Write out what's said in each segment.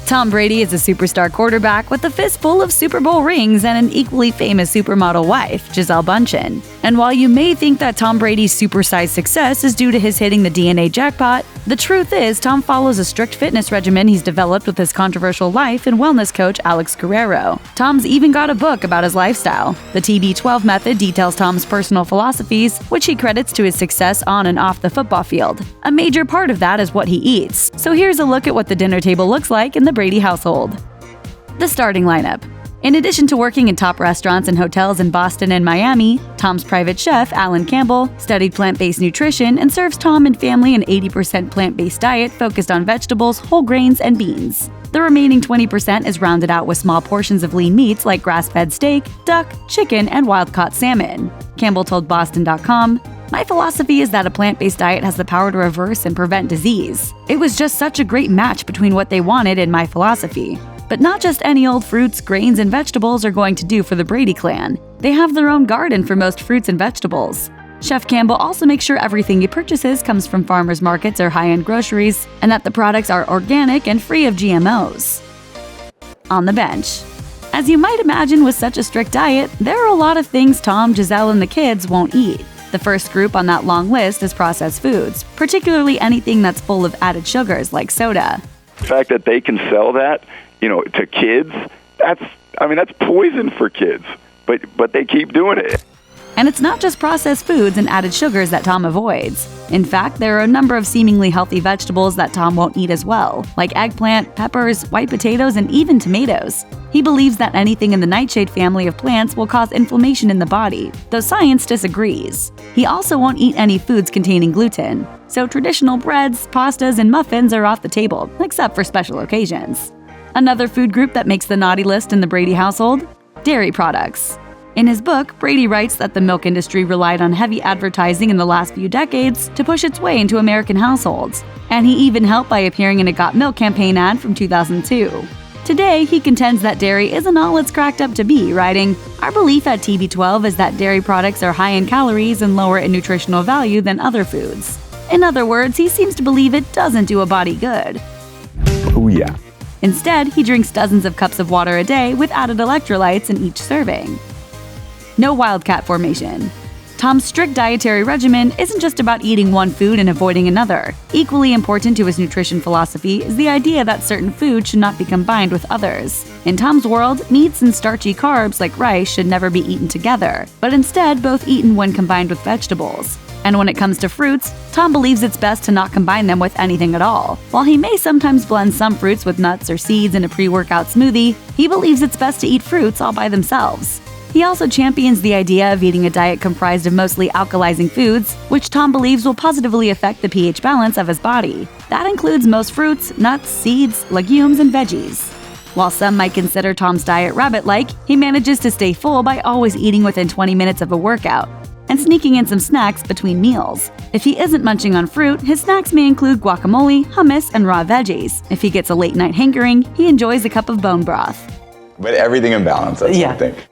Tom Brady is a superstar quarterback with a fistful of Super Bowl rings and an equally famous supermodel wife, Gisele Bündchen. And while you may think that Tom Brady's supersized success is due to his hitting the DNA jackpot, the truth is Tom follows a strict fitness regimen he's developed with his controversial life and wellness coach Alex Guerrero. Tom's even got a book about his lifestyle. The TB12 method details Tom's personal philosophies, which he credits to his success on and off the football field. A major part of that is what he eats. So here's a look at what the dinner table looks like in the Brady household. The starting lineup. In addition to working in top restaurants and hotels in Boston and Miami, Tom's private chef, Alan Campbell, studied plant-based nutrition and serves Tom and family an 80% plant-based diet focused on vegetables, whole grains, and beans. The remaining 20% is rounded out with small portions of lean meats like grass-fed steak, duck, chicken, and wild-caught salmon. Campbell told Boston.com, "My philosophy is that a plant-based diet has the power to reverse and prevent disease. It was just such a great match between what they wanted and my philosophy. But not just any old fruits, grains, and vegetables are going to do for the Brady clan. They have their own garden for most fruits and vegetables." Chef Campbell also makes sure everything he purchases comes from farmers markets or high-end groceries, and that the products are organic and free of GMOs. On the bench. As you might imagine with such a strict diet, there are a lot of things Tom, Gisele, and the kids won't eat. The first group on that long list is processed foods, particularly anything that's full of added sugars like soda. The fact that they can sell that, to kids, that's poison for kids. But they keep doing it. And it's not just processed foods and added sugars that Tom avoids. In fact, there are a number of seemingly healthy vegetables that Tom won't eat as well, like eggplant, peppers, white potatoes, and even tomatoes. He believes that anything in the nightshade family of plants will cause inflammation in the body, though science disagrees. He also won't eat any foods containing gluten. So traditional breads, pastas, and muffins are off the table, except for special occasions. Another food group that makes the naughty list in the Brady household? Dairy products. In his book, Brady writes that the milk industry relied on heavy advertising in the last few decades to push its way into American households, and he even helped by appearing in a Got Milk campaign ad from 2002. Today, he contends that dairy isn't all it's cracked up to be, writing, "Our belief at TB12 is that dairy products are high in calories and lower in nutritional value than other foods." In other words, he seems to believe it doesn't do a body good. Oh yeah. Instead, he drinks dozens of cups of water a day with added electrolytes in each serving. No wildcat formation. Tom's strict dietary regimen isn't just about eating one food and avoiding another. Equally important to his nutrition philosophy is the idea that certain foods should not be combined with others. In Tom's world, meats and starchy carbs like rice should never be eaten together, but instead both eaten when combined with vegetables. And when it comes to fruits, Tom believes it's best to not combine them with anything at all. While he may sometimes blend some fruits with nuts or seeds in a pre-workout smoothie, he believes it's best to eat fruits all by themselves. He also champions the idea of eating a diet comprised of mostly alkalizing foods, which Tom believes will positively affect the pH balance of his body. That includes most fruits, nuts, seeds, legumes, and veggies. While some might consider Tom's diet rabbit-like, he manages to stay full by always eating within 20 minutes of a workout and sneaking in some snacks between meals. If he isn't munching on fruit, his snacks may include guacamole, hummus, and raw veggies. If he gets a late-night hankering, he enjoys a cup of bone broth. But everything in balance, that's what I think.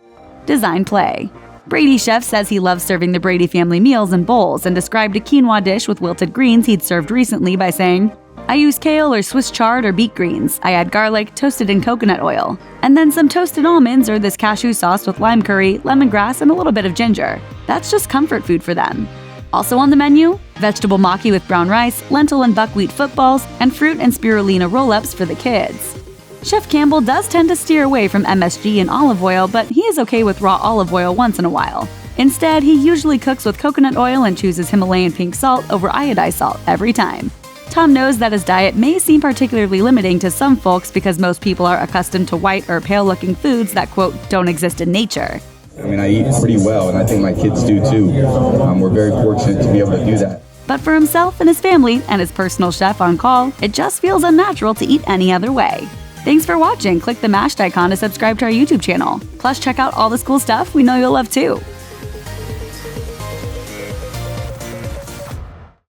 Design play. Brady chef says he loves serving the Brady family meals in bowls and described a quinoa dish with wilted greens he'd served recently by saying, "I use kale or Swiss chard or beet greens. I add garlic, toasted in coconut oil. And then some toasted almonds or this cashew sauce with lime curry, lemongrass, and a little bit of ginger. That's just comfort food for them." Also on the menu, vegetable maki with brown rice, lentil and buckwheat footballs, and fruit and spirulina roll-ups for the kids. Chef Campbell does tend to steer away from MSG and olive oil, but he is okay with raw olive oil once in a while. Instead, he usually cooks with coconut oil and chooses Himalayan pink salt over iodized salt every time. Tom knows that his diet may seem particularly limiting to some folks because most people are accustomed to white or pale-looking foods that, quote, don't exist in nature. I eat pretty well, and I think my kids do too. We're very fortunate to be able to do that. But for himself and his family, and his personal chef on call, it just feels unnatural to eat any other way. Thanks for watching. Click the mashed icon to subscribe to our YouTube channel. Plus, check out all this cool stuff we know you'll love too.